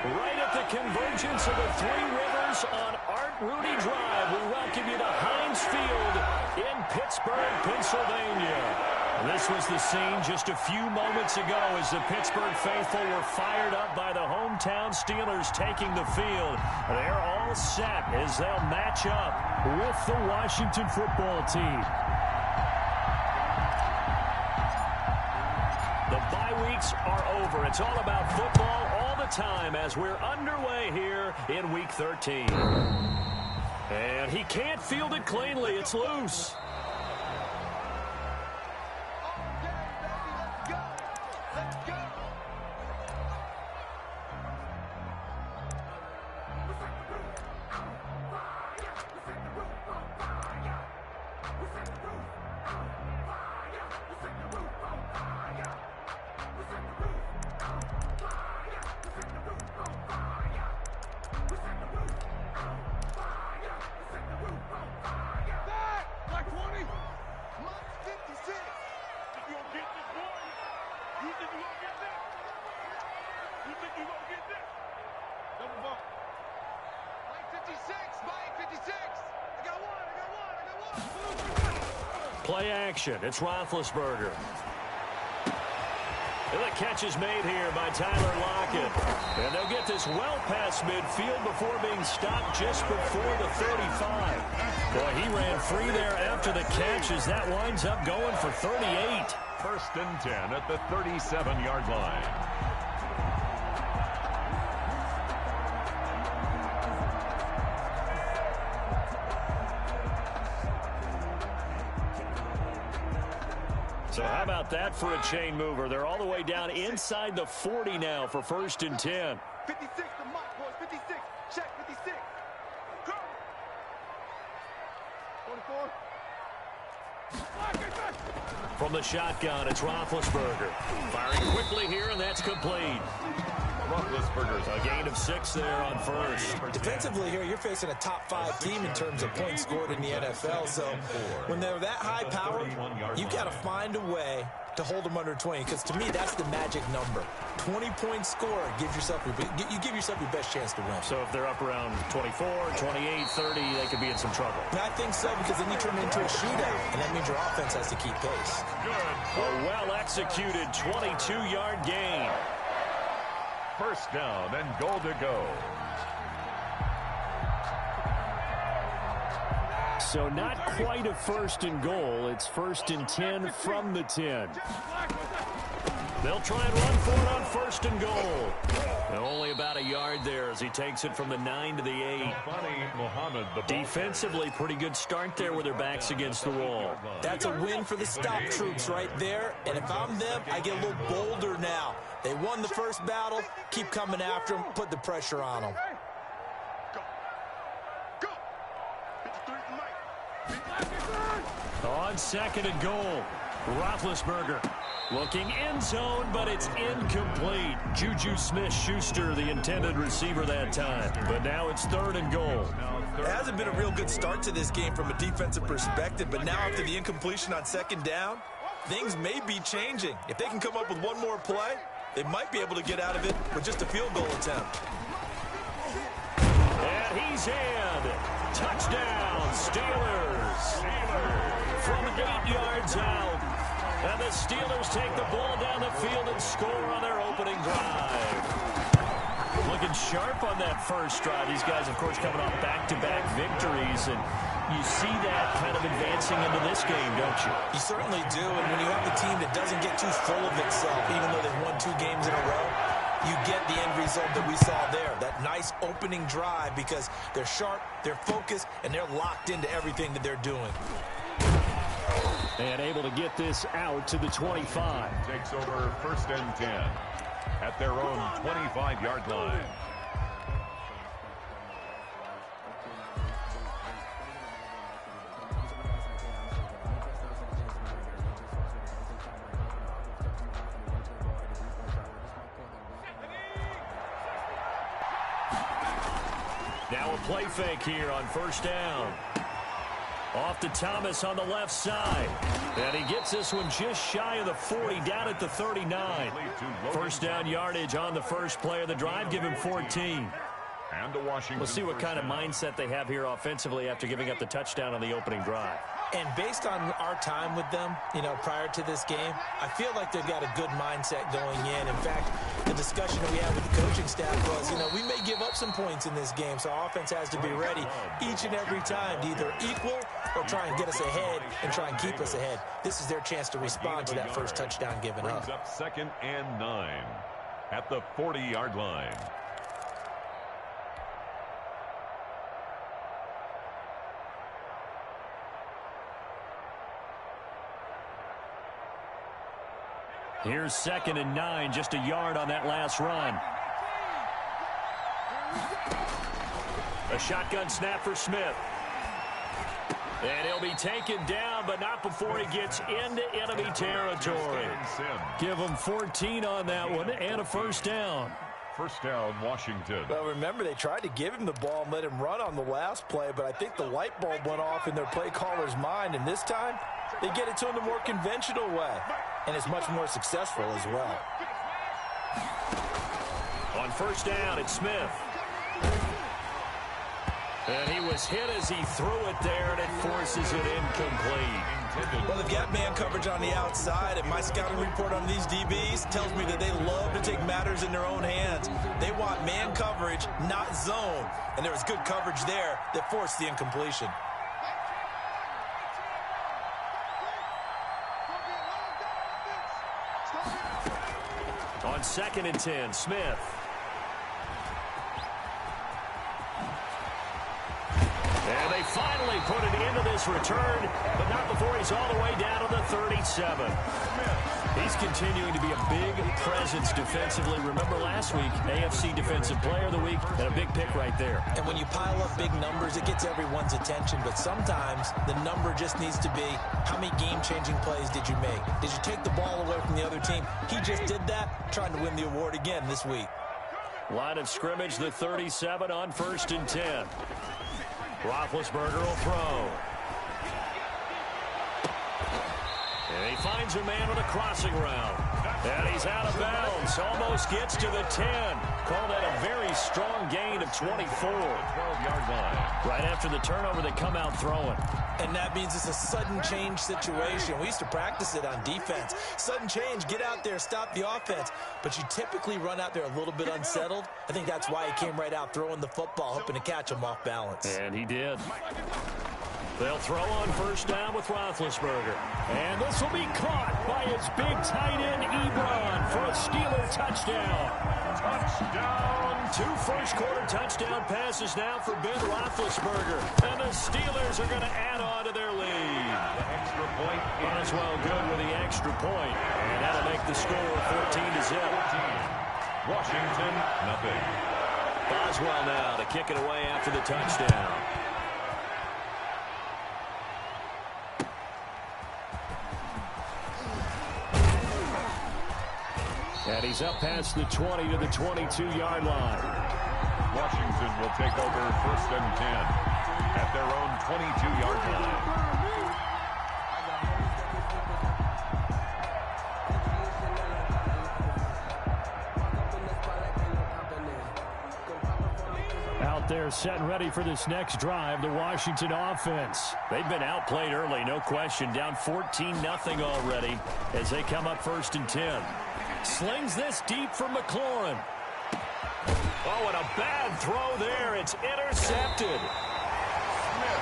Right at the convergence of the Three Rivers on Art Rooney Drive, we welcome you to Heinz Field in Pittsburgh, Pennsylvania. This was the scene just a few moments ago as the Pittsburgh faithful were fired up by the hometown Steelers taking the field. They're all set as they'll match up with the Washington football team. The bye weeks are over. It's all about football all the time as we're underway here in Week 13. And he can't field it cleanly. It's loose. Play action. It's Roethlisberger. And the catch is made here by Tyler Lockett. And they'll get this well past midfield before being stopped just before the 35. Boy, he ran free there after the catch as that winds up going for 38. First and 10 at the 37-yard line. So how about that for a chain mover? They're all the way down inside the 40 now for first and 10. 56 to mark, boys. 56. Check 56. Go. 44. From the shotgun, it's Roethlisberger. Firing quickly here, and that's complete. Roethlisberger's a gain of 6 there on first. Defensively here, you're facing a top-5 team in terms of points scored in the NFL. So when they're that high power, you've got to find a way to hold them under 20. Because to me, that's the magic number. 20-point score gives yourself you give yourself your best chance to win. So if they're up around 24, 28, 30, they could be in some trouble. And I think so, because then you turn it into a shootout, and that means your offense has to keep pace. A well-executed 22-yard gain. First down and goal to go. So not quite a first and goal. It's first and 10 from the 10. They'll try and run for it on first and goal. And only about a yard there as he takes it from the 9 to the 8. Defensively, pretty good start there with their backs against the wall. That's a win for the stop troops right there. And if I'm them, I get a little bolder now. They won the first battle. Keep coming after them. Put the pressure on them. On second and goal, Roethlisberger looking end zone, but it's incomplete. Juju Smith-Schuster, the intended receiver that time. But now it's third and goal. It hasn't been a real good start to this game from a defensive perspective, but now after the incompletion on second down, things may be changing. If they can come up with one more play, they might be able to get out of it with just a field goal attempt. And he's in. Touchdown, Steelers. From 8 yards out. And the Steelers take the ball down the field and score on their opening drive. Looking sharp on that first drive. These guys, of course, coming off back-to-back victories. And you see that kind of advancing into this game, don't you? You certainly do. And when you have a team that doesn't get too full of itself, even though they've won 2 games in a row, you get the end result that we saw there. That nice opening drive because they're sharp, they're focused, and they're locked into everything that they're doing. And able to get this out to the 25. Takes over first and 10 at their own 25-yard line. Now a play fake here on first down. Off to Thomas on the left side. And he gets this one just shy of the 40, down at the 39. First down yardage on the first play of the drive. Give him 14. And Washington. We'll see what kind of mindset they have here offensively after giving up the touchdown on the opening drive. And based on our time with them, prior to this game, I feel like they've got a good mindset going in. In fact, the discussion that we had with the coaching staff was, we may give up some points in this game, so our offense has to be ready each and every time to either equal or try and get us ahead and try and keep us ahead. This is their chance to respond to that first touchdown given up. Brings up 2nd and 9 at the 40-yard line. Here's 2nd and 9, just a yard on that last run. A shotgun snap for Smith. And he'll be taken down, but not before he gets into enemy territory. Give him 14 on that one and a first down. First down, Washington. Well, remember, they tried to give him the ball and let him run on the last play, but I think the light bulb went off in their play caller's mind, and this time they get it to him the more conventional way, and it's much more successful as well. On first down, it's Smith. And he was hit as he threw it there, and it forces it incomplete. Well, they've got man coverage on the outside, and my scouting report on these DBs tells me that they love to take matters in their own hands. They want man coverage, not zone. And there was good coverage there that forced the incompletion. On 2nd and 10, Smith. And they finally put it into this return, but not before he's all the way down to the 37. He's continuing to be a big presence defensively. Remember last week, AFC Defensive Player of the Week, and a big pick right there. And when you pile up big numbers, it gets everyone's attention, but sometimes the number just needs to be, how many game-changing plays did you make? Did you take the ball away from the other team? He just did that, trying to win the award again this week. Line of scrimmage, the 37 on 1st and 10. Roethlisberger will throw. And he finds a man with a crossing route. And he's out of bounds. Almost gets to the 10. Call that a very strong gain of 24. 12-yard line. Right after the turnover, they come out throwing. And that means it's a sudden change situation. We used to practice it on defense. Sudden change, get out there, stop the offense. But you typically run out there a little bit unsettled. I think that's why he came right out throwing the football, hoping to catch him off balance. And he did. They'll throw on first down with Roethlisberger. And this will be caught by his big tight end, Ebron, for a Steeler touchdown. Touchdown. 2 first-quarter touchdown passes now for Ben Roethlisberger. And the Steelers are going to add on to their lead. The extra point. Boswell good with the extra point. And that'll make the score 14-0. Washington, nothing. Boswell now to kick it away after the touchdown. And he's up past the 20 to the 22-yard line. Washington will take over 1st and 10 at their own 22-yard line. Out there set and ready for this next drive, the Washington offense. They've been outplayed early, no question. Down 14-0 already as they come up 1st and 10. Slings this deep for McLaurin. Oh, and a bad throw there. It's intercepted.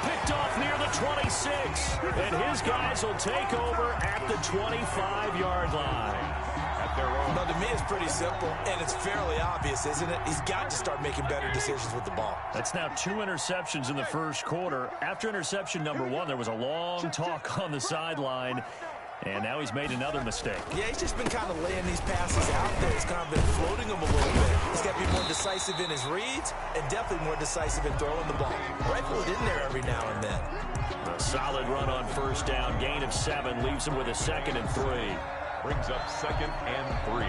Picked off near the 26. And his guys will take over at the 25-yard line. Now, to me, it's pretty simple, and it's fairly obvious, isn't it? He's got to start making better decisions with the ball. That's now 2 interceptions in the first quarter. After interception number 1, there was a long talk on the sideline. And now he's made another mistake. Yeah, he's just been kind of laying these passes out there. He's kind of been floating them a little bit. He's got to be more decisive in his reads and definitely more decisive in throwing the ball. Rifle it in there every now and then. A solid run on first down. Gain of 7 leaves him with a 2nd and 3. Brings up 2nd and 3.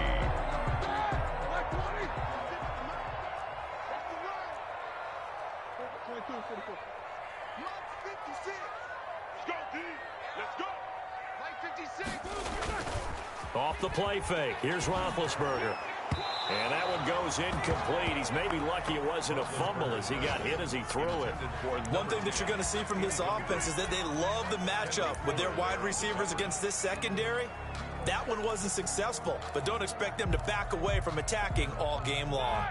Let's go, D. Let's go. Off the play fake. Here's Roethlisberger. And that one goes incomplete. He's maybe lucky it wasn't a fumble as he got hit as he threw it. One thing that you're going to see from this offense is that they love the matchup with their wide receivers against this secondary. That one wasn't successful, but don't expect them to back away from attacking all game long.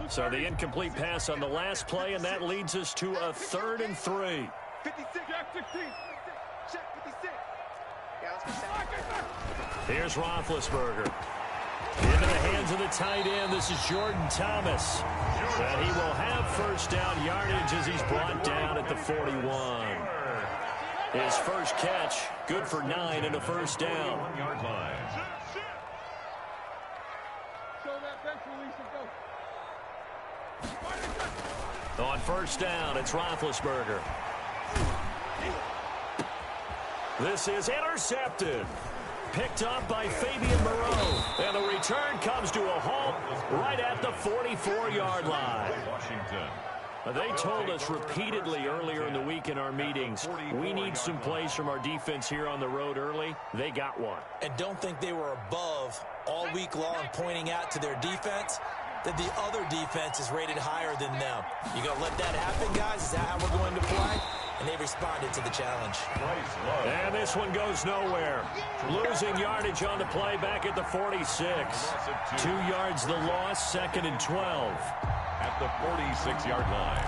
So the incomplete pass on the last play, and that leads us to a 3rd and 3. 56, check 16. Check 56. Yeah, let's go. Here's Roethlisberger. Into the hands of the tight end. This is Jordan Thomas. And he will have first down yardage as he's brought down at the 41. His first catch, good for 9 and a first down. 1-yard line. On first down, it's Roethlisberger. This is intercepted. Picked up by Fabian Moreau. And the return comes to a halt right at the 44-yard line. Washington. They told us repeatedly earlier in the week in our meetings, we need some plays from our defense here on the road early. They got one. And don't think they were above all week long pointing out to their defense that the other defense is rated higher than them. You going to let that happen, guys? Is that how we're going to play? And they responded to the challenge. And this one goes nowhere. Losing yardage on the play back at the 46. 2 yards the loss, 2nd and 12. At the 46-yard line.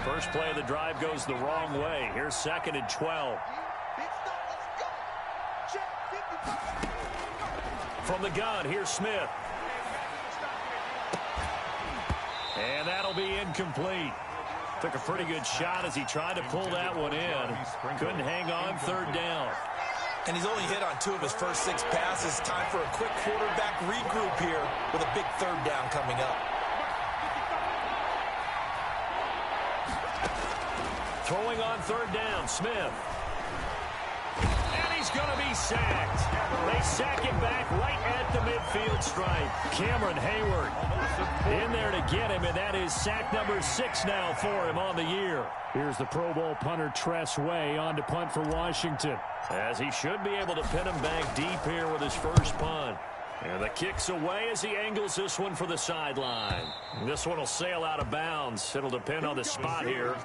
First play of the drive goes the wrong way. Here's 2nd and 12. From the gun, here's Smith. And that'll be incomplete. Took a pretty good shot as he tried to pull that one in. Couldn't hang on, 3rd down. And he's only hit on 2 of his first 6 passes. Time for a quick quarterback regroup here with a big 3rd down coming up. Throwing on 3rd down, Smith. And he's going to be sacked. They sack him back right at the midfield stripe. Cameron Hayward in there to get him, and that is sack number 6 now for him on the year. Here's the Pro Bowl punter Tress Way on to punt for Washington, as he should be able to pin him back deep here with his first punt. And the kick's away as he angles this one for the sideline. This one will sail out of bounds. It'll depend on the spot here.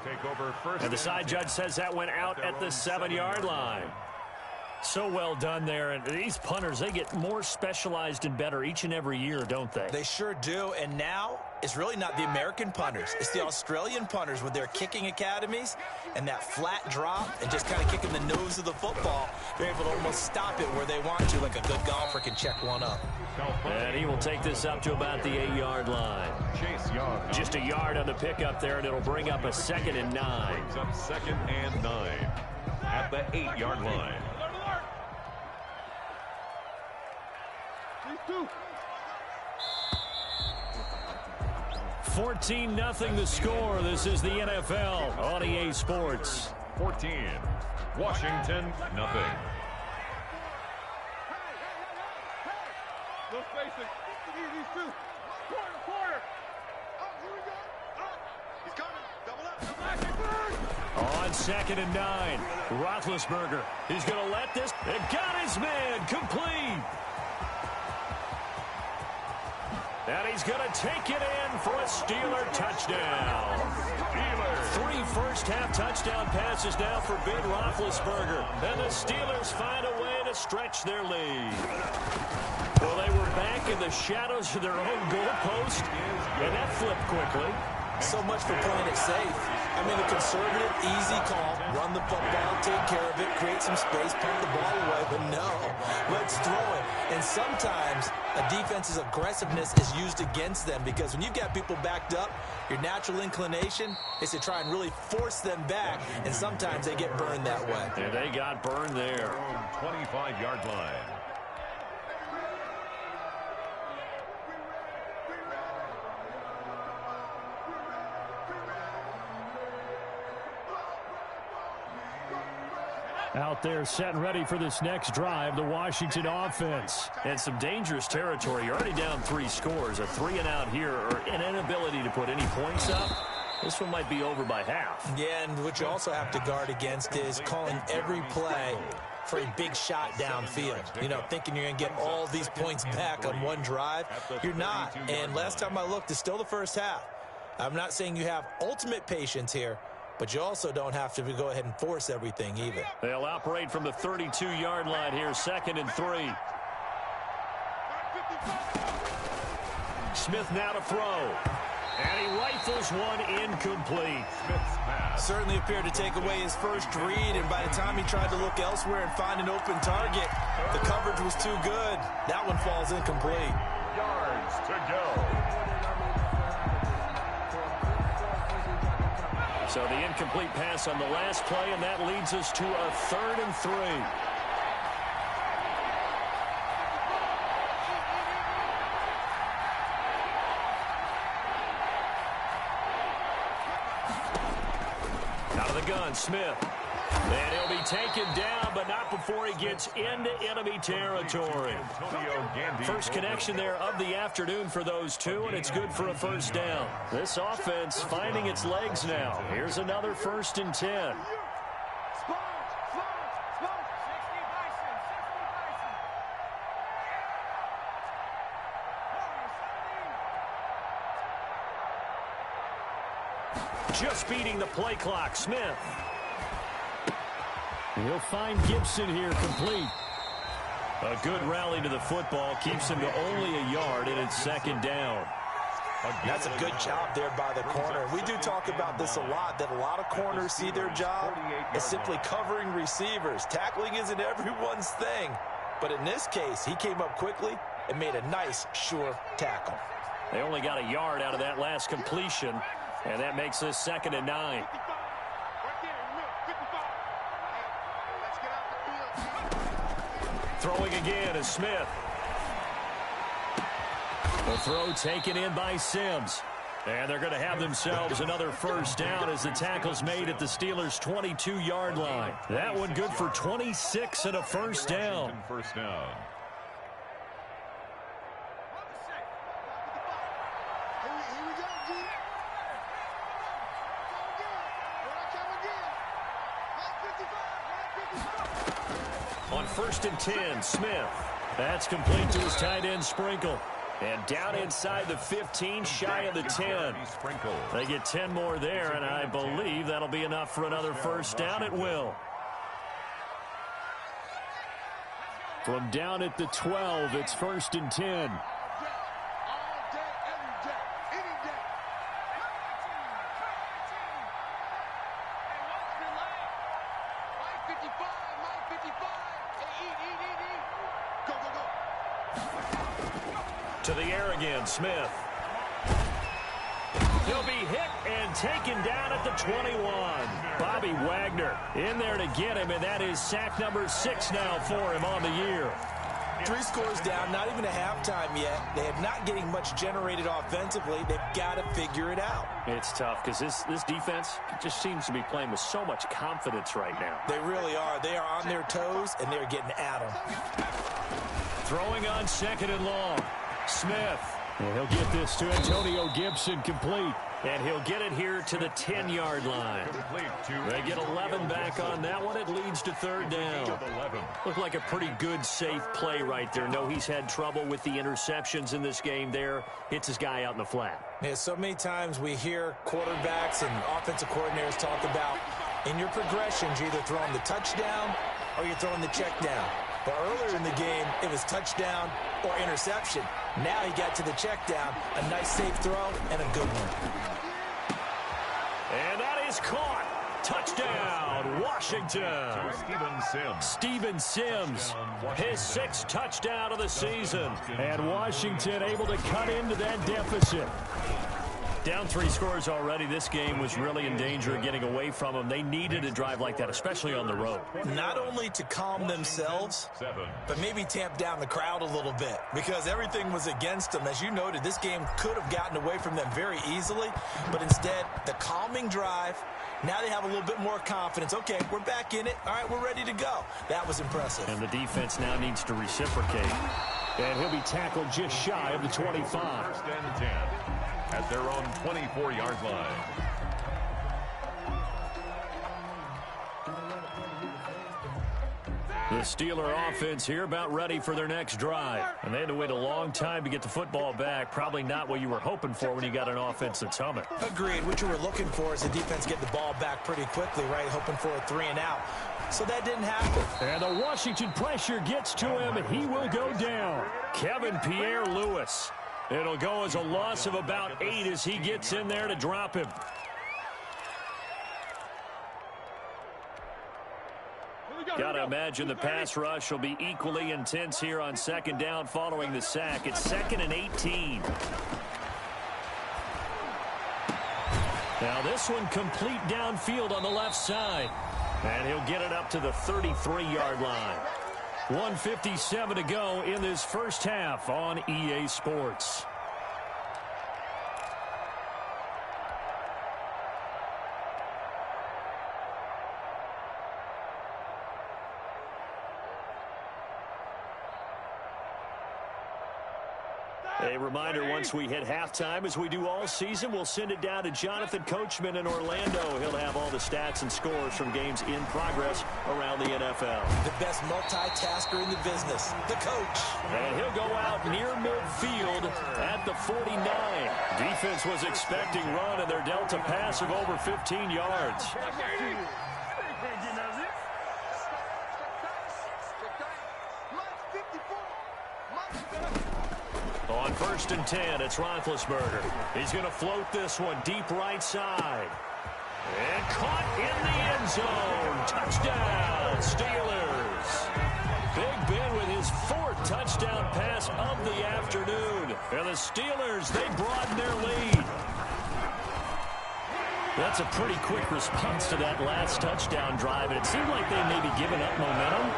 And the side judge says that went out at the 7-yard line. So well done there. And these punters, they get more specialized and better each and every year, don't they? They sure do. And now it's really not the American punters. It's the Australian punters with their kicking academies and that flat drop and just kind of kicking the nose of the football. They're able to almost stop it where they want to, like a good golfer can check one up. And he will take this up to about the 8-yard line. Chase Young. Just a yard on the pickup there, and it'll bring up a 2nd and 9. Brings up 2nd and 9 at the 8-yard line. 14-0 the score. This is the NFL on EA Sports. 14. Washington, nothing. No spacing. These 2. Quarter. Oh, here we go. He's coming. Double up. On 2nd and 9, Roethlisberger. He's going to let this. And got his man complete. And he's going to take it in for a Steeler touchdown. Steelers. 3 first-half touchdown passes now for Ben Roethlisberger. And the Steelers find a way to stretch their lead. Well, they were back in the shadows of their own goalpost, and that flipped quickly. So much for playing it safe. I mean, the conservative, easy call, run the football, take care of it, create some space, punt the ball away, but no, let's throw it. And sometimes a defense's aggressiveness is used against them because when you've got people backed up, your natural inclination is to try and really force them back, and sometimes they get burned that way. And they got burned there. 25-yard line. Out there set and ready for this next drive, the Washington offense. And some dangerous territory. You're already down 3 scores. A 3-and-out here or an inability to put any points up. This one might be over by half. Yeah, and what you also have to guard against is calling every play for a big shot downfield. You know, thinking you're going to get all these points back on one drive. You're not. And last time I looked, it's still the first half. I'm not saying you have ultimate patience here, but you also don't have to go ahead and force everything either. They'll operate from the 32-yard line here, 2nd and 3. Smith now to throw. And he rifles one incomplete. Certainly appeared to take away his first read, and by the time he tried to look elsewhere and find an open target, the coverage was too good. That one falls incomplete. Yards to go. So the incomplete pass on the last play, and that leads us to a 3rd and 3. Out of the gun, Smith. And he'll be taken down, but not before he gets into enemy territory. First connection there of the afternoon for those two, and it's good for a first down. This offense finding its legs now. Here's another 1st and 10. Just beating the play clock, Smith. He'll find Gibson here complete. A good rally to the football keeps him to only a yard, and it's 2nd down. That's a good job there by the corner. We do talk about this a lot, that a lot of corners see their job as simply covering receivers. Tackling isn't everyone's thing. But in this case, he came up quickly and made a nice, sure tackle. They only got a yard out of that last completion, and that makes this 2nd and 9. Throwing again is Smith. The throw taken in by Sims. And they're going to have themselves another first down as the tackle's made at the Steelers' 22-yard line. That one good for 26 and a first down. First down. On 1st and 10, Smith. That's complete to his tight end, Sprinkle. And down inside the 15, shy of the 10. They get 10 more there, and I believe that'll be enough for another first down. It will. From down at the 12, it's 1st and 10. To the air again, Smith. He'll be hit and taken down at the 21. Bobby Wagner in there to get him, and that is sack number 6 now for him on the year. 3 scores down, not even a halftime yet. They are not getting much generated offensively. They've got to figure it out. It's tough because this defense just seems to be playing with so much confidence right now. They really are. They are on their toes, and they're getting at them. Throwing on 2nd and long. Smith. And he'll get this to Antonio Gibson complete. And he'll get it here to the 10-yard line. They get 11 back on that one. It leads to 3rd down. Looked like a pretty good, safe play right there. No, he's had trouble with the interceptions in this game there. Hits his guy out in the flat. Yeah, so many times we hear quarterbacks and offensive coordinators talk about in your progressions, you're either throwing the touchdown or you're throwing the check down. But earlier in the game, it was touchdown or interception. Now he got to the check down, a nice safe throw, and a good one. And that is caught. Touchdown, Washington. Steven Sims, his 6th touchdown of the season. And Washington able to cut into that deficit. Down 3 scores already. This game was really in danger of getting away from them. They needed a drive like that, especially on the road. Not only to calm themselves, but maybe tamp down the crowd a little bit because everything was against them. As you noted, this game could have gotten away from them very easily, but instead, the calming drive Now they have a little bit more confidence. Okay, we're back in it. All right, we're ready to go. That was impressive. And the defense now needs to reciprocate. And he'll be tackled just shy of the 25. First and 10 at their own 24-yard line. The Steeler offense here about ready for their next drive. And they had to wait a long time to get the football back. Probably not what you were hoping for when you got an offense that's humming. Agreed. What you were looking for is the defense get the ball back pretty quickly, right? Hoping for a 3-and-out. So that didn't happen. And the Washington pressure gets to him, and he will go down. Kevin Pierre-Louis. It'll go as a loss of about 8 as he gets in there to drop him. Got to imagine the pass rush will be equally intense here on second down following the sack. It's 2nd and 18. Now this one complete downfield on the left side. And he'll get it up to the 33-yard line. 1:57 to go in this first half on EA Sports. A reminder, once we hit halftime, as we do all season, we'll send it down to Jonathan Coachman in Orlando. He'll have all the stats and scores from games in progress around the NFL. The best multitasker in the business, the coach. And he'll go out near midfield at the 49. Defense was expecting run, and they're dealt a pass of over 15 yards. On 1st and 10, it's Roethlisberger. He's going to float this one deep right side. And caught in the end zone. Touchdown, Steelers. Big Ben with his 4th touchdown pass of the afternoon. And the Steelers, they broaden their lead. That's a pretty quick response to that last touchdown drive. And it seemed like they may be giving up momentum.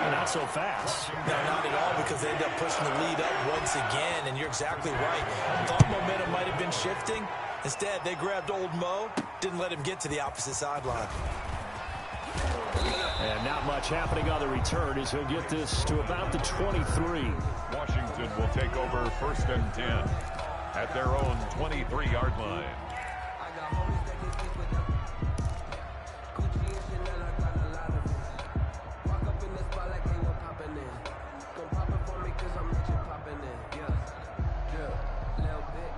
Not so fast. No, not at all, because they ended up pushing the lead up once again, and you're exactly right. Thought momentum might have been shifting. Instead, they grabbed old Mo, didn't let him get to the opposite sideline. And not much happening on the return as he'll get this to about the 23. Washington will take over 1st and 10 at their own 23-yard line.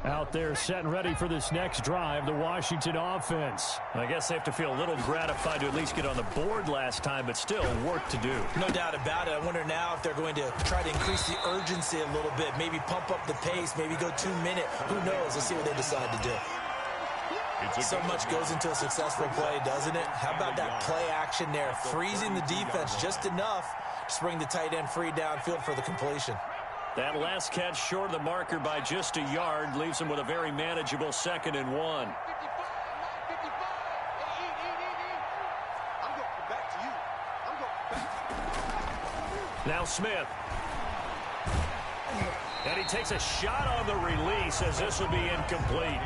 Out there set and ready for this next drive, the Washington offense. I guess they have to feel a little gratified to at least get on the board last time, but still work to do. No doubt about it. I wonder now if they're going to try to increase the urgency a little bit, maybe pump up the pace, maybe go 2-minute. Who knows? Let's see what they decide to do. So much goes into a successful play, doesn't it? How about that play action there, freezing the defense just enough to bring the tight end free downfield for the completion. That last catch short of the marker by just a yard leaves him with a very manageable 2nd and 1. Now Smith. And he takes a shot on the release as this will be incomplete.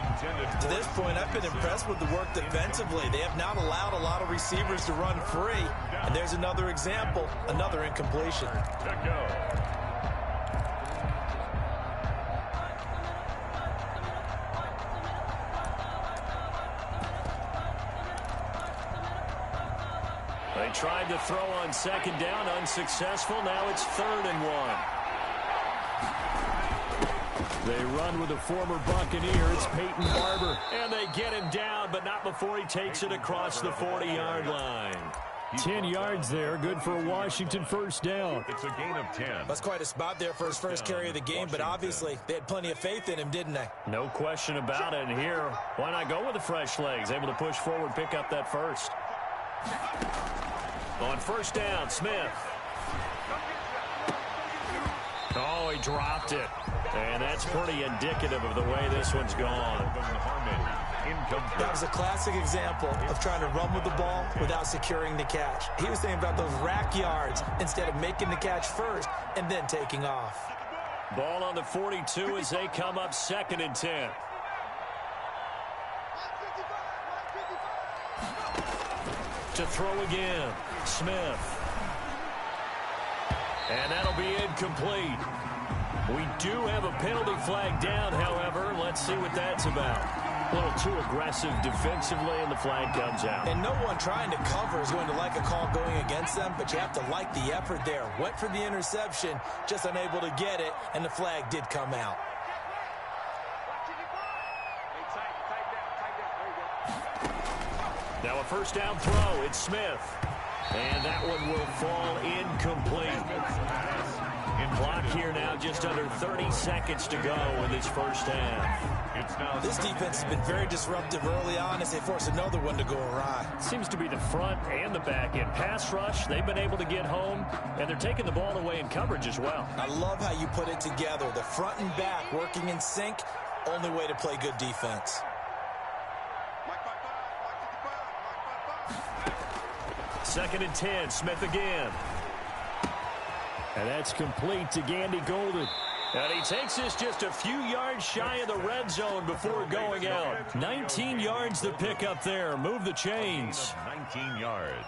To this point, I've been impressed with the work defensively. They have not allowed a lot of receivers to run free. And there's another example, another incompletion. They tried to throw on 2nd down, unsuccessful. Now it's 3rd and 1. They run with the former Buccaneer. It's Peyton Barber. And they get him down, but not before he takes it across the 40-yard line. 10 yards there, good for a Washington 1st down. It's a gain of 10. That's quite a spot there for his first carry of the game, but obviously they had plenty of faith in him, didn't they? No question about it. And here, why not go with the fresh legs? Able to push forward, pick up that first. On 1st down, Smith. Oh, he dropped it. And that's pretty indicative of the way this one's gone. That was a classic example of trying to run with the ball without securing the catch. He was thinking about those rack yards instead of making the catch first and then taking off. Ball on the 42 as they come up 2nd and 10. To throw again, Smith. And that'll be incomplete. We do have a penalty flag down, however. Let's see what that's about. A little too aggressive defensively, and the flag comes out. And no one trying to cover is going to like a call going against them, but you have to like the effort there. Went for the interception, just unable to get it, and the flag did come out. Now a first down throw. It's Smith. And that one will fall incomplete. Clock here now, just under 30 seconds to go in this first half. This defense has been very disruptive early on as they force another one to go awry. Seems to be the front and the back end. Pass rush, they've been able to get home, and they're taking the ball away in coverage as well. I love how you put it together. The front and back working in sync, only way to play good defense. Second and 10, Smith again. And that's complete to Gandy Golden. And he takes this just a few yards shy of the red zone before going out. 19 yards to pick up there. Move the chains. 19 yards.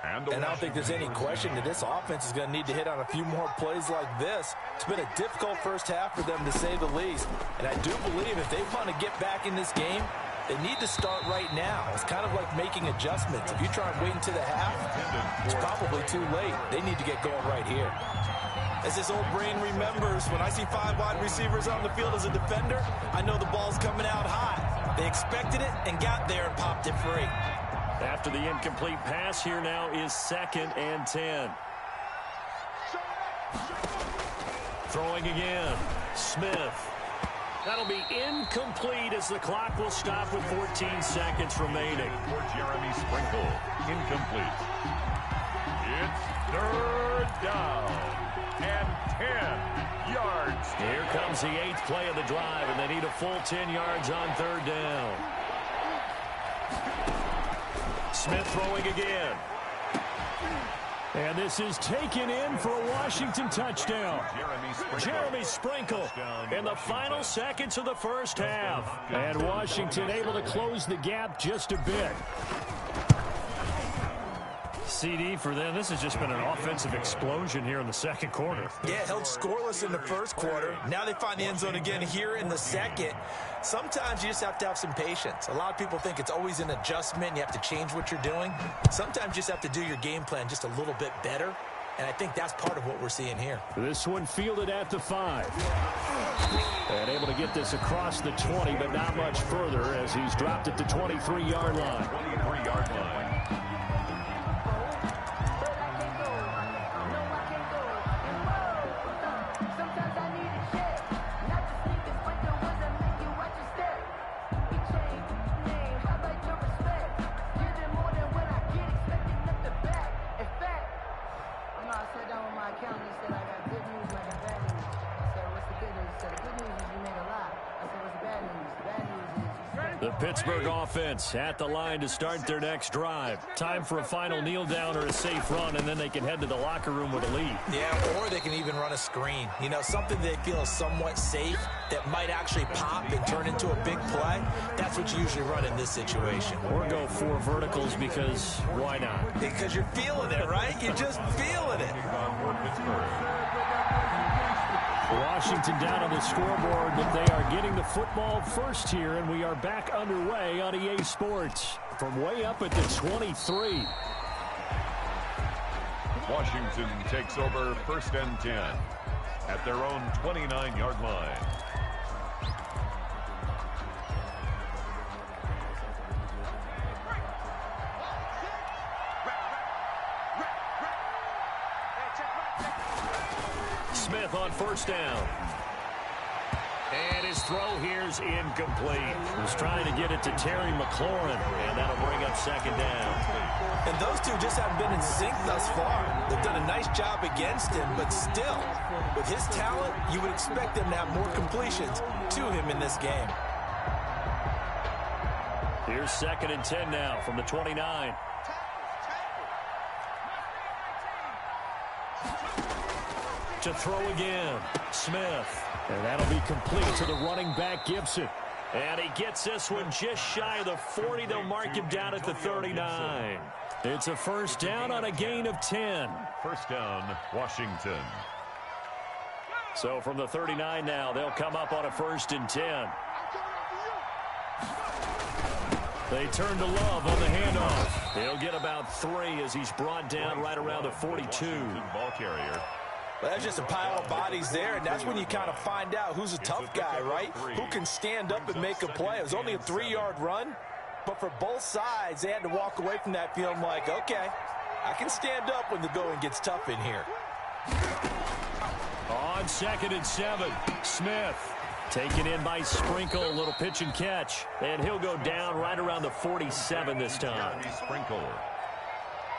And I don't think there's any question that this offense is going to need to hit on a few more plays like this. It's been a difficult first half for them, to say the least. And I do believe if they want to get back in this game, they need to start right now. It's kind of like making adjustments. If you try and wait until the half, it's probably too late. They need to get going right here. As this old brain remembers, when I see 5 wide receivers on the field as a defender, I know the ball's coming out high. They expected it and got there and popped it free. After the incomplete pass, here now is 2nd and 10. Throwing again, Smith. That'll be incomplete as the clock will stop with 14 seconds remaining. For Jeremy Sprinkle, incomplete. It's 3rd down and 10 yards. Here comes the 8th play of the drive, and they need a full 10 yards on 3rd down. Smith throwing again. And this is taken in for a Washington touchdown. Jeremy Sprinkle in the final seconds of the first half. And Washington able to close the gap just a bit. CD for them. This has just been an offensive explosion here in the second quarter. Yeah, held scoreless in the first quarter. Now they find the end zone again here in the second. Sometimes you just have to have some patience. A lot of people think it's always an adjustment. You have to change what you're doing. Sometimes you just have to do your game plan just a little bit better. And I think that's part of what we're seeing here. This one fielded at the 5. And able to get this across the 20, but not much further as he's dropped at the 23-yard line. 23-yard line. The Pittsburgh offense at the line to start their next drive. Time for a final kneel down or a safe run, and then they can head to the locker room with a lead. Yeah, or they can even run a screen. You know, something they feel is somewhat safe that might actually pop and turn into a big play. That's what you usually run in this situation. Or go 4 verticals because why not? Because you're feeling it, right? You're just feeling it. Washington down on the scoreboard, but they are getting the football first here, and we are back underway on EA Sports from way up at the 23. Washington takes over 1st and 10 at their own 29-yard line. Smith on 1st down. And his throw here's incomplete. He was trying to get it to Terry McLaurin, and that'll bring up 2nd down. And those two just haven't been in sync thus far. They've done a nice job against him, but still, with his talent, you would expect them to have more completions to him in this game. Here's 2nd and 10 now from the 29. To throw again, Smith. And that'll be complete to the running back, Gibson. And he gets this one just shy of the 40. They'll mark him down at the 39. It's a first down on a gain of 10. First down, Washington. So from the 39 now, they'll come up on a 1st and 10. They turn to Love on the handoff. He'll get about 3 as he's brought down right around the 42. Ball carrier. Well, that's just a pile of bodies there, and that's when you kind of find out who's a tough guy, right? Who can stand up and make a play. It was only a 3-yard run, but for both sides, they had to walk away from that feeling like, okay, I can stand up when the going gets tough in here. On 2nd and 7, Smith. Taken in by Sprinkle, a little pitch and catch. And he'll go down right around the 47 this time. Sprinkle.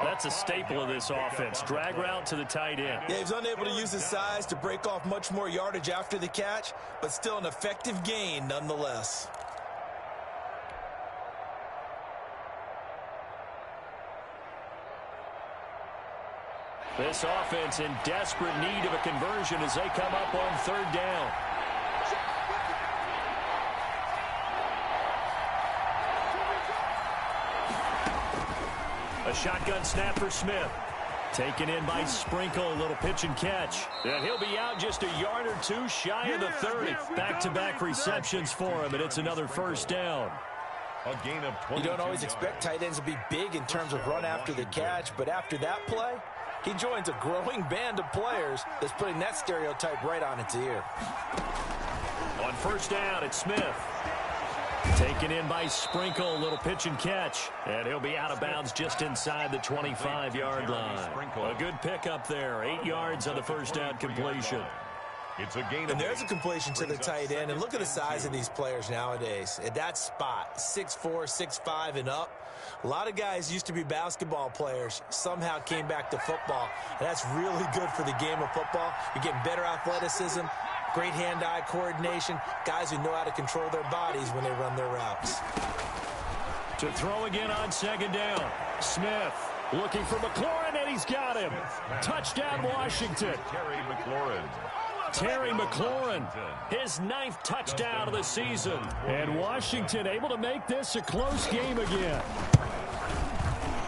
That's a staple of this offense. Drag route to the tight end. Yeah, he's unable to use his size to break off much more yardage after the catch, but still an effective gain nonetheless. This offense in desperate need of a conversion as they come up on 3rd down. A shotgun snap for Smith. Taken in by Sprinkle, a little pitch and catch. And he'll be out just a yard or 2 shy of the 30. Back-to-back receptions for him, and it's another 1st down. A gain of 20. You don't always expect tight ends to be big in terms of run after the catch, but after that play, he joins a growing band of players that's putting that stereotype right on its ear. On 1st down, it's Smith. Taken in by Sprinkle, a little pitch and catch. And he'll be out of bounds just inside the 25-yard line. A good pickup there. 8 yards on the 1st down completion. It's a gain. And there's a completion to the tight end. And look at the size of these players nowadays. At that spot, 6'4", 6'5", and up. A lot of guys used to be basketball players, somehow came back to football. And that's really good for the game of football. You're getting better athleticism, great hand-eye coordination, guys who know how to control their bodies when they run their routes. To throw again on 2nd down. Smith looking for McLaurin, and he's got him. Touchdown, Washington. Terry McLaurin. Terry McLaurin, his 9th touchdown of the season. And Washington able to make this a close game again.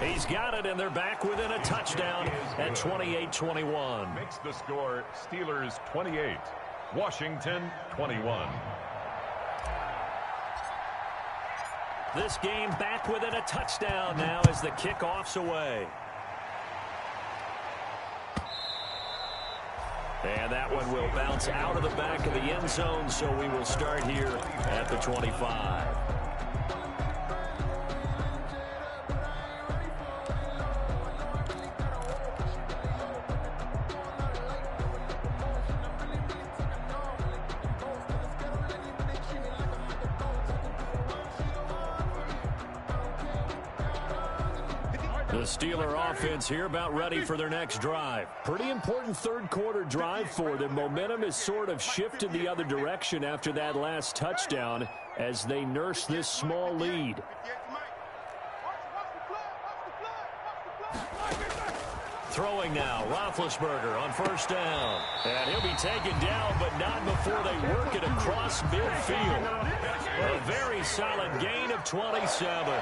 He's got it, and they're back within a touchdown at 28-21. Makes the score Steelers 28, Washington 21. This game back within a touchdown now as the kickoff's away. And that one will bounce out of the back of the end zone, so we will start here at the 25. The Steeler offense here about ready for their next drive. Pretty important 3rd quarter drive for them. Momentum has sort of shifted the other direction after that last touchdown as they nurse this small lead. Throwing now, Roethlisberger on 1st down. And he'll be taken down, but not before they work it across midfield. A very solid gain of 27.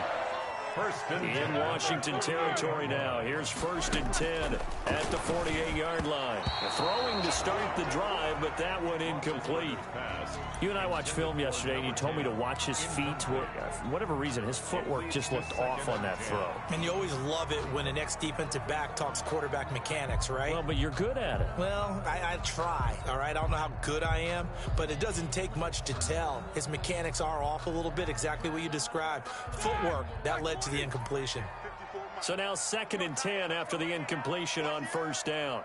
In Washington territory now. Here's 1st and 10 at the 48-yard line. Throwing to start the drive, but that one incomplete. You and I watched film yesterday, and you told me to watch his feet. For whatever reason, his footwork just looked off on that throw. And you always love it when an ex-defensive back talks quarterback mechanics, right? Well, but you're good at it. Well, I try, all right? I don't know how good I am, but it doesn't take much to tell. His mechanics are off a little bit, exactly what you described. Footwork, that led to the incompletion. So now 2nd and 10 after the incompletion on 1st down.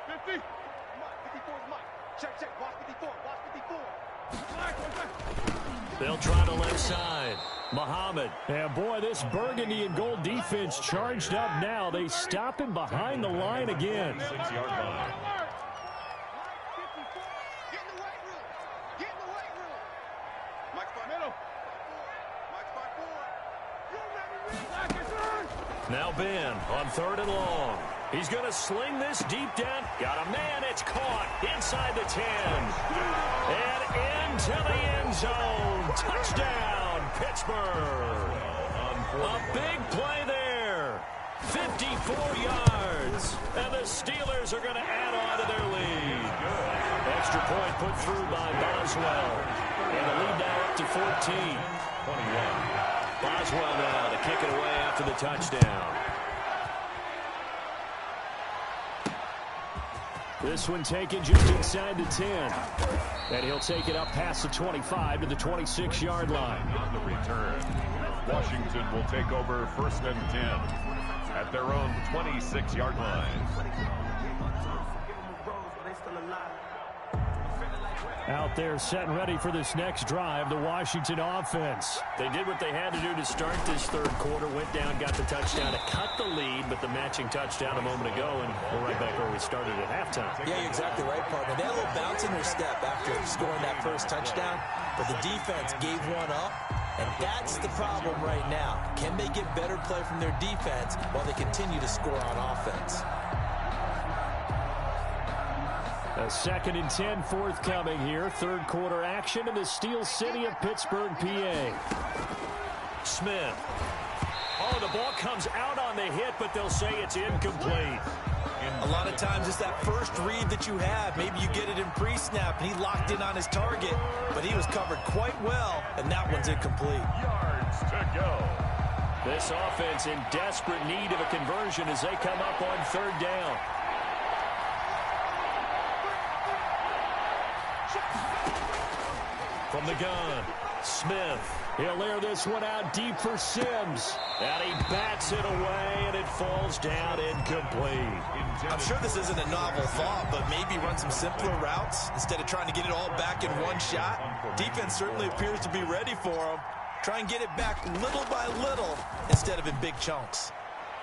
50. 54 is Mike. Check. Watch 54. Watch 54. They'll try to left side. Muhammad. And boy, this burgundy and gold defense charged up now. They stop him behind the line again. 6-yard line. Now Ben on 3rd and long. He's going to sling this deep down. Got a man. It's caught inside the 10. And into the end zone. Touchdown. Pittsburgh. A big play there. 54 yards. And the Steelers are going to add on to their lead. Extra point put through by Boswell. And the lead now up to 14. 21. Boswell now to kick it away after the touchdown. This one taken just inside the 10. And he'll take it up past the 25 to the 26-yard line. On the return, Washington will take over 1st and 10 at their own 26-yard line. Out there set and ready for this next drive, the Washington offense. They did what they had to do to start this third quarter, went down, got the touchdown to cut the lead, but the matching touchdown a moment ago, and we're right back where we started at halftime. Yeah, you're exactly right, partner. They had a little bounce in their step after scoring that first touchdown, but the defense gave one up, and that's the problem right now. Can they get better play from their defense while they continue to score on offense? A 2nd and 10 forthcoming here. Third quarter action in the Steel City of Pittsburgh, PA. Smith. Oh, the ball comes out on the hit, but they'll say it's incomplete. A lot of times it's that first read that you have. Maybe you get it in pre-snap, and he locked in on his target, but he was covered quite well, and that one's incomplete. Yards to go. This offense in desperate need of a conversion as they come up on 3rd down. From the gun, Smith. He'll air this one out deep for Sims. And he bats it away, and it falls down incomplete. I'm sure this isn't a novel thought, but maybe run some simpler routes instead of trying to get it all back in one shot. Defense certainly appears to be ready for him. Try and get it back little by little instead of in big chunks.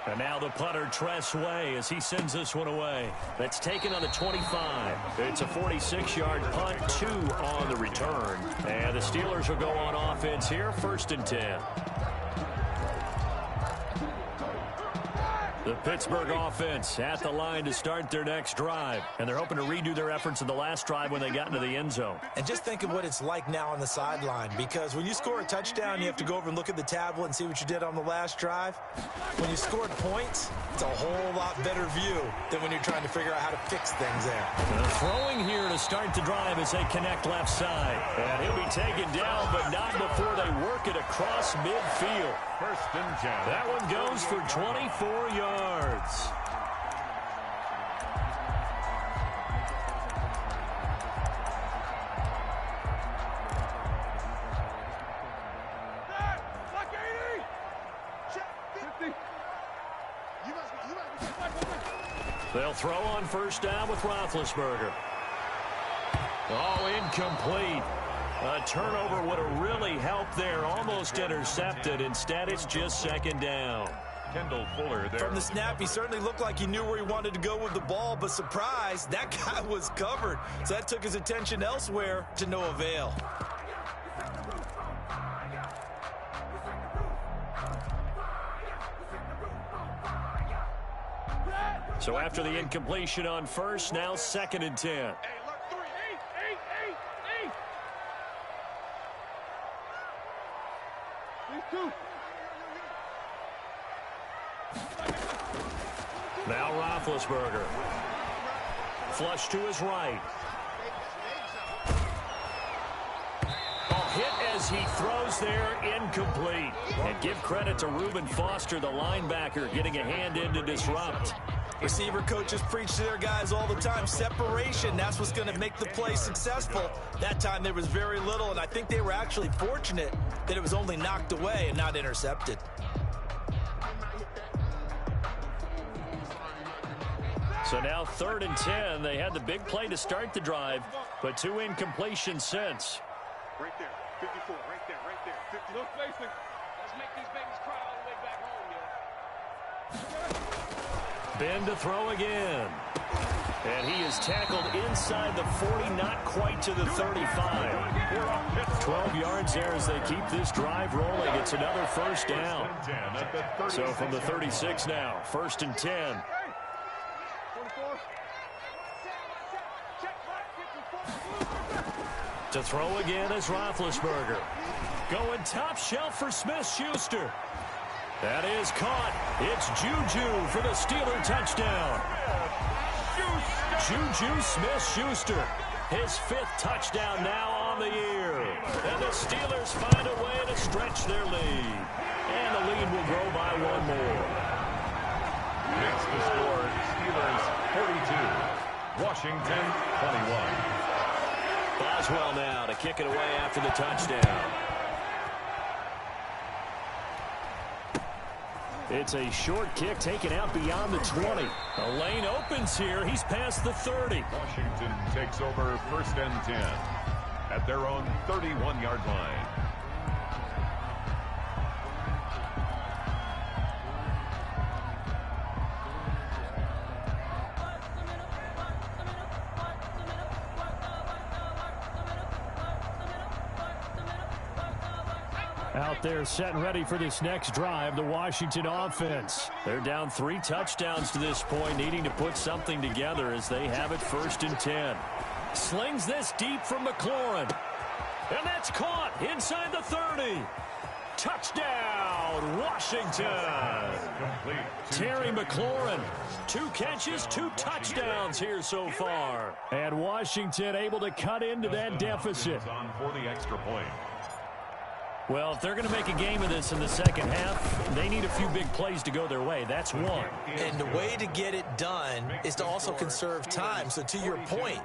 And now the punter, Tress Way, as he sends this one away. That's taken on the 25. It's a 46-yard punt, 2 on the return. And the Steelers will go on offense here, 1st and 10. The Pittsburgh offense at the line to start their next drive. And they're hoping to redo their efforts in the last drive when they got into the end zone. And just think of what it's like now on the sideline, because when you score a touchdown, you have to go over and look at the tablet and see what you did on the last drive. When you scored points, it's a whole lot better view than when you're trying to figure out how to fix things there. Throwing here to start the drive as they connect left side. And he'll be taken down, but not before they work it across midfield. 1st and 10. That one goes for 24 yards. They'll throw on 1st down with Roethlisberger. Oh, incomplete. A turnover would have really helped there. Almost intercepted. Instead, it's just 2nd down. Kendall Fuller there. From the snap, he certainly looked like he knew where he wanted to go with the ball, but surprise, that guy was covered. So that took his attention elsewhere to no avail. So after the incompletion on 1st, now 2nd and 10. Now Roethlisberger. Flush to his right. Hit as he throws there, incomplete. And give credit to Reuben Foster, the linebacker, getting a hand in to disrupt. Receiver coaches preach to their guys all the time. Separation, that's what's going to make the play successful. That time there was very little, and I think they were actually fortunate that it was only knocked away and not intercepted. So now 3rd and 10. They had the big play to start the drive, but 2 incompletions since. Right there, 54, right there, right there. 50. No spacing. Let's make these babies cry all the way back home, yo. Ben to throw again. And he is tackled inside the 40, not quite to the 35. 12 yards there as they keep this drive rolling. It's another 1st down. So from the 36 now, 1st and 10. To throw again is Roethlisberger. Going top shelf for Smith-Schuster. That is caught. It's Juju for the Steeler touchdown. Juju Smith-Schuster, his 5th touchdown now on the year. And the Steelers find a way to stretch their lead. And the lead will grow by 1 more. Makes the score Steelers 42, Washington 21. Boswell now to kick it away after the touchdown. It's a short kick taken out beyond the 20. A lane opens here. He's past the 30. Washington takes over 1st and 10 at their own 31-yard line. Out there set and ready for this next drive, the Washington offense. They're down 3 touchdowns to this point, needing to put something together as they have it 1st and 10. Slings this deep from McLaurin. And that's caught inside the 30. Touchdown, Washington. Terry McLaurin, 2 catches, 2 touchdowns here so far. And Washington able to cut into that deficit. On for the extra point. Well, if they're going to make a game of this in the second half, they need a few big plays to go their way. That's one. And the way to get it done is to also conserve time. So to your point,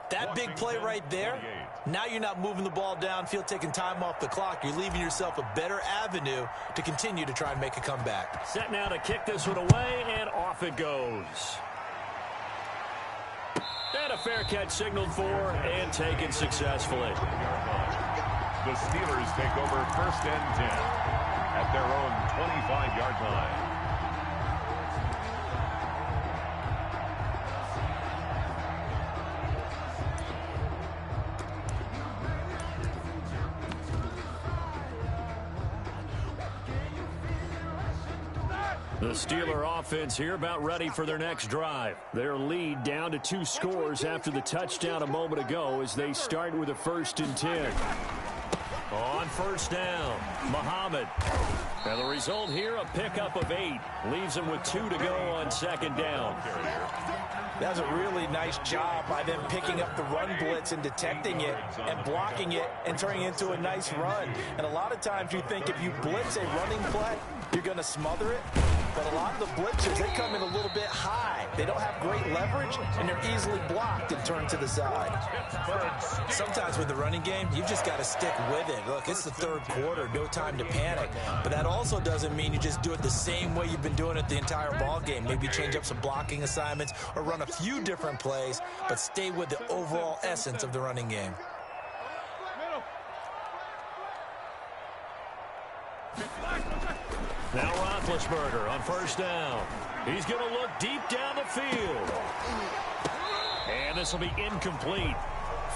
that big play right there, now you're not moving the ball downfield, taking time off the clock. You're leaving yourself a better avenue to continue to try and make a comeback. Set now to kick this one away, and off it goes. And a fair catch signaled for and taken successfully. The Steelers take over 1st and 10 at their own 25-yard line. The Steeler offense here about ready for their next drive. Their lead down to 2 scores after the touchdown a moment ago as they start with a 1st and 10. On 1st down, Muhammad. And the result here, a pickup of 8. Leaves him with 2 to go on 2nd down. That was a really nice job by them picking up the run blitz and detecting it and blocking it and turning it into a nice run. And a lot of times you think if you blitz a running play, you're going to smother it. But a lot of the blitzers, they come in a little bit high. They don't have great leverage, and they're easily blocked and turned to the side. Sometimes with the running game, you've just got to stick with it. Look, it's the 3rd quarter, no time to panic. But that also doesn't mean you just do it the same way you've been doing it the entire ball game. Maybe change up some blocking assignments or run a few different plays, but stay with the overall essence of the running game. Now Roethlisberger on 1st down. He's going to look deep down the field. And this will be incomplete.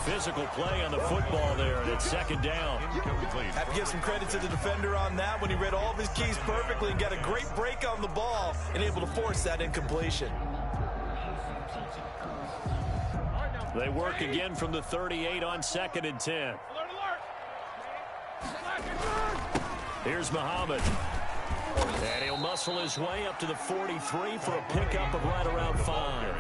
Physical play on the football there, and it's 2nd down. Have to give some credit to the defender on that when he read all of his keys perfectly and got a great break on the ball and able to force that incompletion. They work again from the 38 on 2nd and 10. Here's Muhammad. And he'll muscle his way up to the 43 for a pickup of right around 5.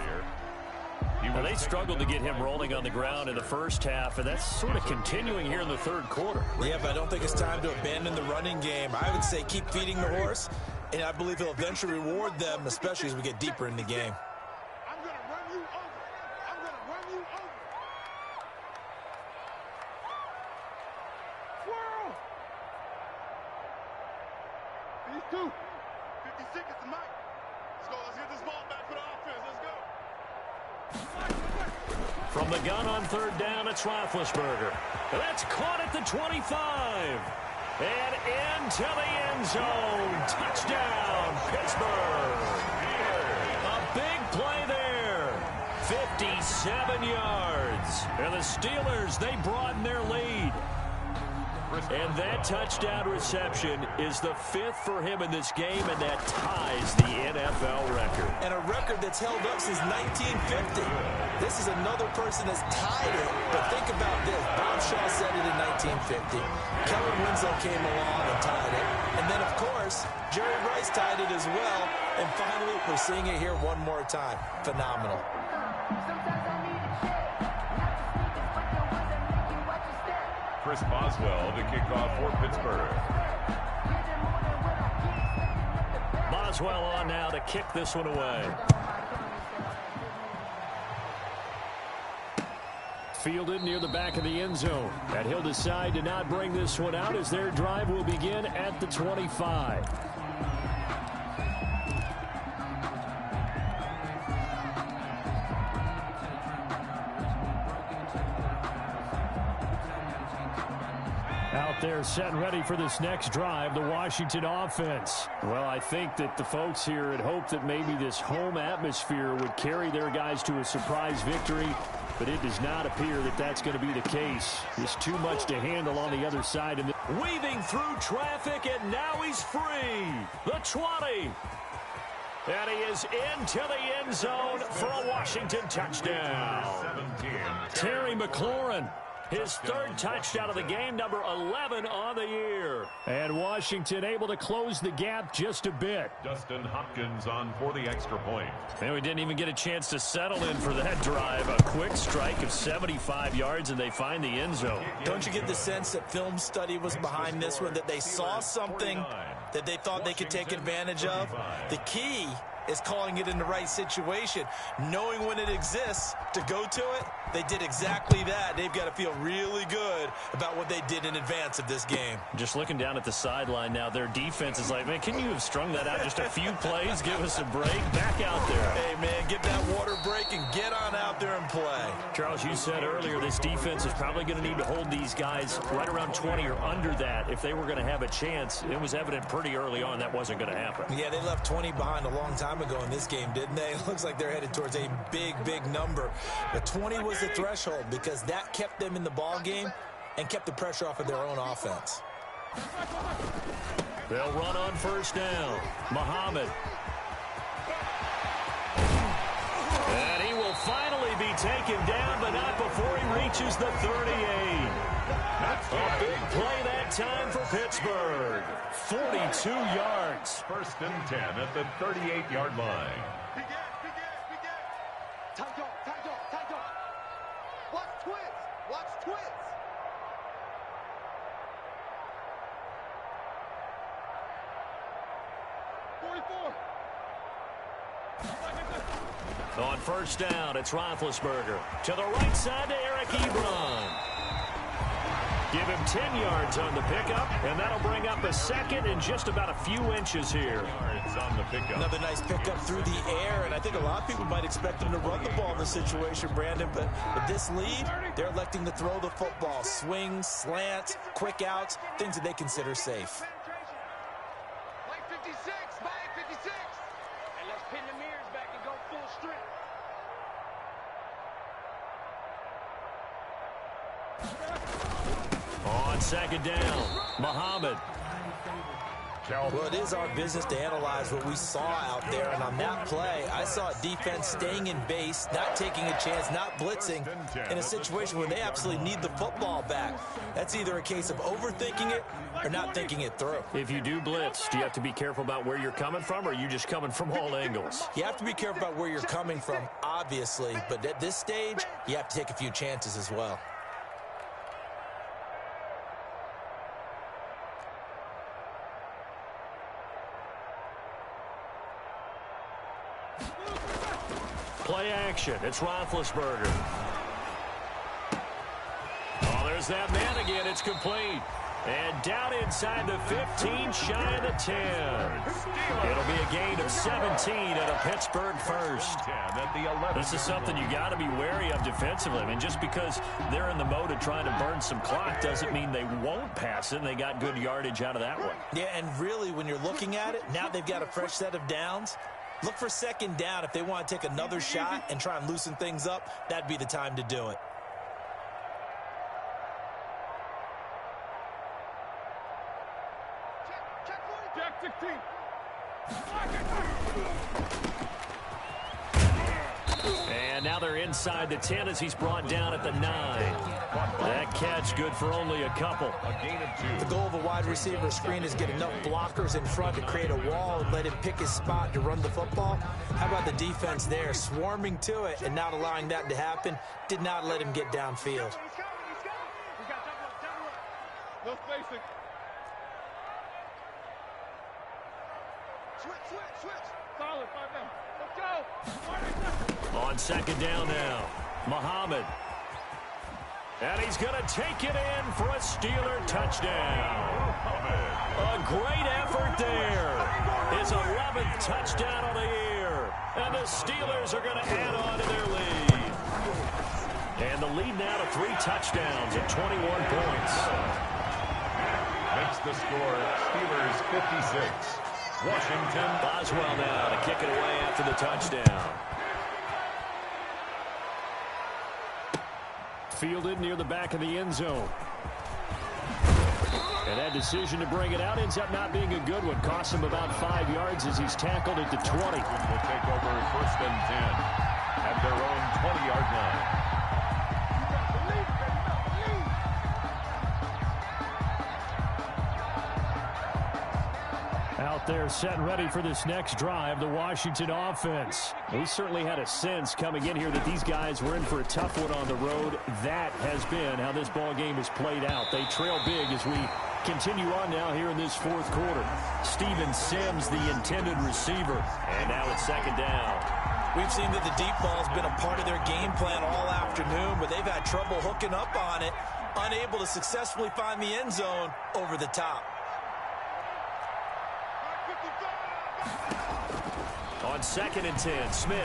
Now, they struggled to get him rolling on the ground in the first half, and that's sort of continuing here in the 3rd quarter. Yeah, but I don't think it's time to abandon the running game. I would say keep feeding the horse, and I believe he'll eventually reward them, especially as we get deeper in the game. I'm going to run you over. I'm going to run you over. Swirl. These 2. 50 seconds to Mike. Let's go. Let's get this ball back for the offense. Let's go. From the gun on 3rd down, it's Roethlisberger. That's caught at the 25. And into the end zone. Touchdown, Pittsburgh. A big play there. 57 yards. And the Steelers, they broaden their lead. And that touchdown reception is the 5th for him in this game, and that ties the NFL record. And a record that's held up since 1950. This is another person that's tied it. But think about this. Bob Shaw said it in 1950. Kellen Winslow came along and tied it. And then, of course, Jerry Rice tied it as well. And finally, we're seeing it here one more time. Phenomenal. Chris Boswell to kick off for Pittsburgh. Boswell on now to kick this one away. Fielded near the back of the end zone. And he'll decide to not bring this one out as their drive will begin at the 25. Out there set and ready for this next drive, the Washington offense. Well, I think that the folks here had hoped that maybe this home atmosphere would carry their guys to a surprise victory, but it does not appear that that's going to be the case. There's too much to handle on the other side. And weaving through traffic, and now he's free. The 20. And he is into the end zone for a Washington touchdown. Terry McLaurin. His 3rd touchdown of the game, number 11 on the year. And Washington able to close the gap just a bit. Dustin Hopkins on for the extra point. And we didn't even get a chance to settle in for that drive. A quick strike of 75 yards, and they find the end zone. Don't you get the sense that film study was behind this one, that they saw something that they thought they could take advantage of? The key is calling it in the right situation, knowing when it exists to go to it. They did exactly that. They've got to feel really good about what they did in advance of this game. Just looking down at the sideline now, their defense is like, man, can you have strung that out just a few plays? Give us a break. Back out there. Hey, man, get that water break and get on out there and play. Charles, you said earlier this defense is probably going to need to hold these guys right around 20 or under that if they were going to have a chance. It was evident pretty early on that wasn't going to happen. Yeah, they left 20 behind a long time ago in this game, didn't they? It looks like they're headed towards a big, big number. But 20 was the threshold because that kept them in the ball game and kept the pressure off of their own offense. They'll run on first down. Muhammad. And he will finally be taken down, but not before he reaches the 38. A big play that time for Pittsburgh. 42 yards. 1st and 10 at the 38-yard line. Tight on. Watch twins. 44. On first down, it's Roethlisberger. To the right side to Eric Ebron. Give him 10 yards on the pickup, and that'll bring up a 2nd and just about a few inches here. Yards on the pickup. Another nice pickup through the air, and I think a lot of people might expect them to run the ball in this situation, Brandon, but with this lead, they're electing to throw the football. Swings, slants, quick outs, things that they consider safe. Mike 56. And let's pin the mirrors back and go full strength. On 2nd down, Muhammad. Well, it is our business to analyze what we saw out there, and on that play, I saw defense staying in base, not taking a chance, not blitzing in a situation where they absolutely need the football back. That's either a case of overthinking it or not thinking it through. If you do blitz, do you have to be careful about where you're coming from, or are you just coming from all angles? You have to be careful about where you're coming from, obviously, but at this stage, you have to take a few chances as well. Play action. It's Roethlisberger. Oh, there's that man again. It's complete. And down inside the 15, shy of the 10. It'll be a gain of 17 and a Pittsburgh first. This is something you got to be wary of defensively. I mean, just because they're in the mode of trying to burn some clock doesn't mean they won't pass it, and they got good yardage out of that one. Yeah, and really, when you're looking at it, now they've got a fresh set of downs. Look for 2nd down. If they want to take another shot and try and loosen things up, that'd be the time to do it. 16. And now they're inside the 10 as he's brought down at the 9. That catch good for only a couple. A gain of 2. The goal of a wide receiver screen is get enough blockers in front to create a wall and let him pick his spot to run the football. How about the defense there, swarming to it and not allowing that to happen? Did not let him get downfield. He's coming. We got double up. No spacing. Switch. Solid, 5 down. Let's go. On second down now, Muhammad. And he's going to take it in for a Steeler touchdown. A great effort there. His 11th touchdown of the year. And the Steelers are going to add on to their lead. And the lead now to 3 touchdowns at 21 points. Makes the score Steelers 56. Washington. Boswell now to kick it away after the touchdown. Fielded near the back of the end zone. And that decision to bring it out ends up not being a good one. Costs him about 5 yards as he's tackled at the 20. Will take over first and 10 at their own 20-yard line. Out there set and ready for this next drive, the Washington offense. We certainly had a sense coming in here that these guys were in for a tough one on the road. That has been how this ball game has played out. They trail big as we continue on now here in this 4th quarter. Steven Sims, the intended receiver. And now it's second down. We've seen that the deep ball has been a part of their game plan all afternoon, but they've had trouble hooking up on it, unable to successfully find the end zone over the top. On second and 10, Smith.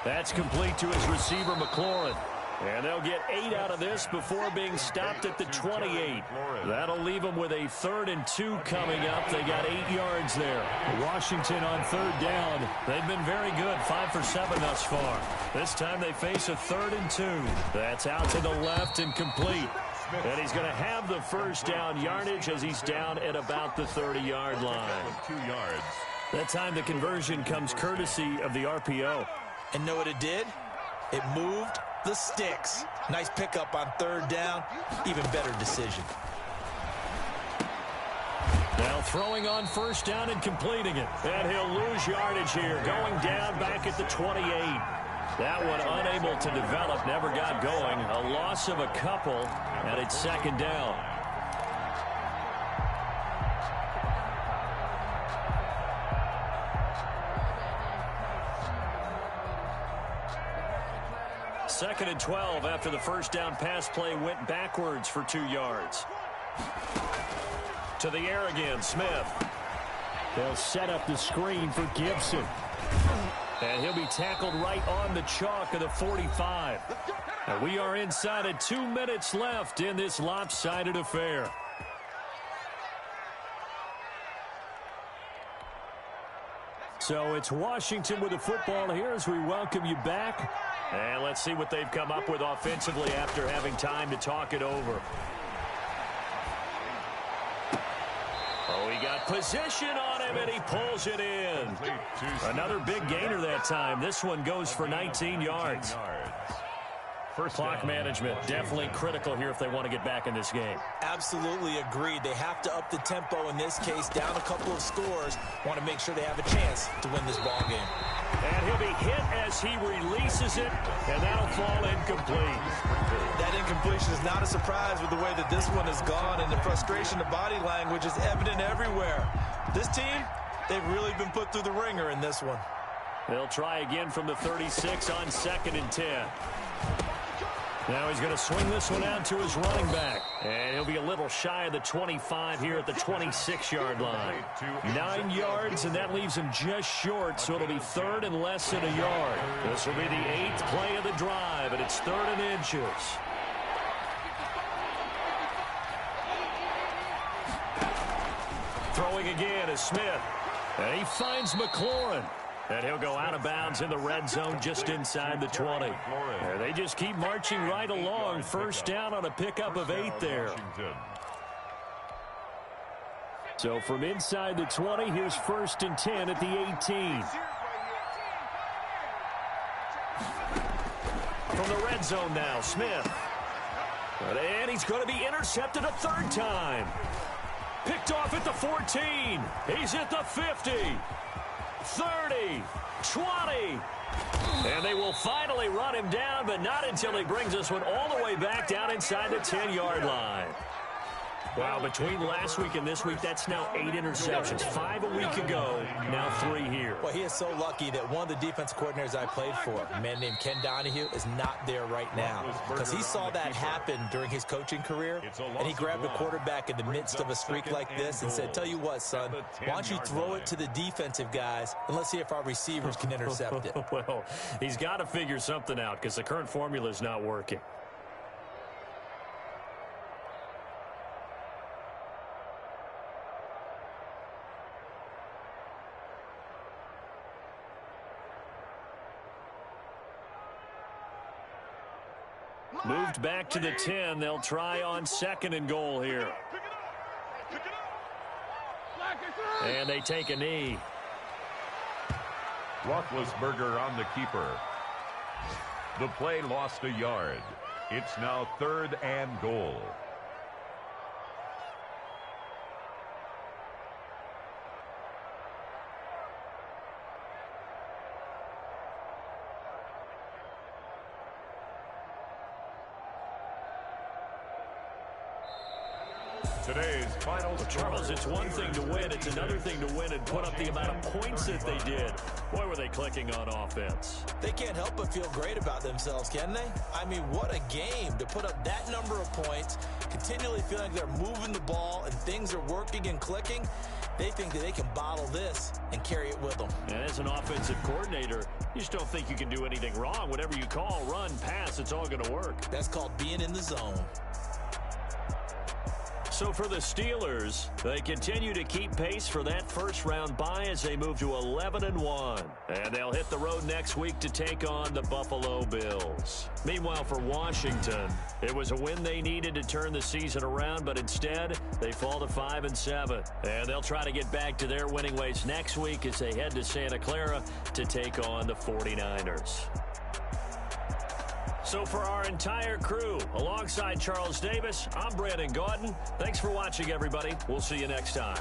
That's complete to his receiver, McLaurin. And they'll get 8 out of this before being stopped at the 28. That'll leave them with a 3rd and 2 coming up. They got 8 yards there. Washington on 3rd down. They've been very good, 5 for 7 thus far. This time they face a 3rd and 2. That's out to the left and complete. And he's going to have the first down yardage as he's down at about the 30-yard line. 2 yards. That time the conversion comes courtesy of the RPO. And know what it did? It moved the sticks. Nice pickup on 3rd down. Even better decision. Now throwing on 1st down and completing it. And he'll lose yardage here. Going down back at the 28. That one unable to develop. Never got going. A loss of a couple. And it's second down. Second and 12 after the first down pass play went backwards for 2 yards. To the air again, Smith. They'll set up the screen for Gibson. And he'll be tackled right on the chalk of the 45. And we are inside of 2 minutes left in this lopsided affair. So it's Washington with the football here as we welcome you back. And let's see what they've come up with offensively after having time to talk it over. Oh, he got position on him, and he pulls it in. Another big gainer that time. This one goes for 19 yards. Clock management definitely critical here if they want to get back in this game. Absolutely agreed. They have to up the tempo in this case, down a couple of scores. Want to make sure they have a chance to win this ball game. And he'll be hit as he releases it, and that'll fall incomplete. That incompletion is not a surprise with the way that this one has gone, and the frustration, the body language is evident everywhere. This team, they've really been put through the ringer in this one. They'll try again from the 36 on second and 10. Now he's going to swing this one out to his running back. And he'll be a little shy of the 25 here at the 26-yard line. 9 yards, and that leaves him just short, so it'll be 3rd and less than a yard. This will be the 8th play of the drive, and it's 3rd and inches. Throwing again is Smith. And he finds McLaurin. And he'll go out of bounds in the red zone just inside the 20. And they just keep marching right along. First down on a pickup of 8 there. So from inside the 20, here's 1st and 10 at the 18. From the red zone now, Smith. And he's going to be intercepted a 3rd time. Picked off at the 14. He's at the 50. 30. 20. And they will finally run him down, but not until he brings this one all the way back down inside the 10-yard line. Wow, between last week and this week, that's now 8 interceptions. 5 a week ago, now 3 here. Well, he is so lucky that one of the defense coordinators I played for, a man named Ken Donahue, is not there right now. Because he saw that happen during his coaching career, and he grabbed the quarterback in the midst of a streak like this and said, tell you what, son, why don't you throw it to the defensive guys, and let's see if our receivers can intercept it. Well, he's got to figure something out because the current formula is not working. Moved back to the 10. They'll try on 2nd and goal here. And they take a knee. Roethlisberger on the keeper. The play lost a yard. It's now 3rd and goal. Today's final score. Charles, it's one thing to win. It's another thing to win and put up the amount of points that they did. Boy, were they clicking on offense. They can't help but feel great about themselves, can they? I mean, what a game to put up that number of points, continually feeling like they're moving the ball and things are working and clicking. They think that they can bottle this and carry it with them. And as an offensive coordinator, you just don't think you can do anything wrong. Whatever you call, run, pass, it's all going to work. That's called being in the zone. So for the Steelers, they continue to keep pace for that first-round bye as they move to 11-1. And they'll hit the road next week to take on the Buffalo Bills. Meanwhile, for Washington, it was a win they needed to turn the season around, but instead, they fall to 5-7. And they'll try to get back to their winning ways next week as they head to Santa Clara to take on the 49ers. So for our entire crew, alongside Charles Davis, I'm Brandon Gaudin. Thanks for watching, everybody. We'll see you next time.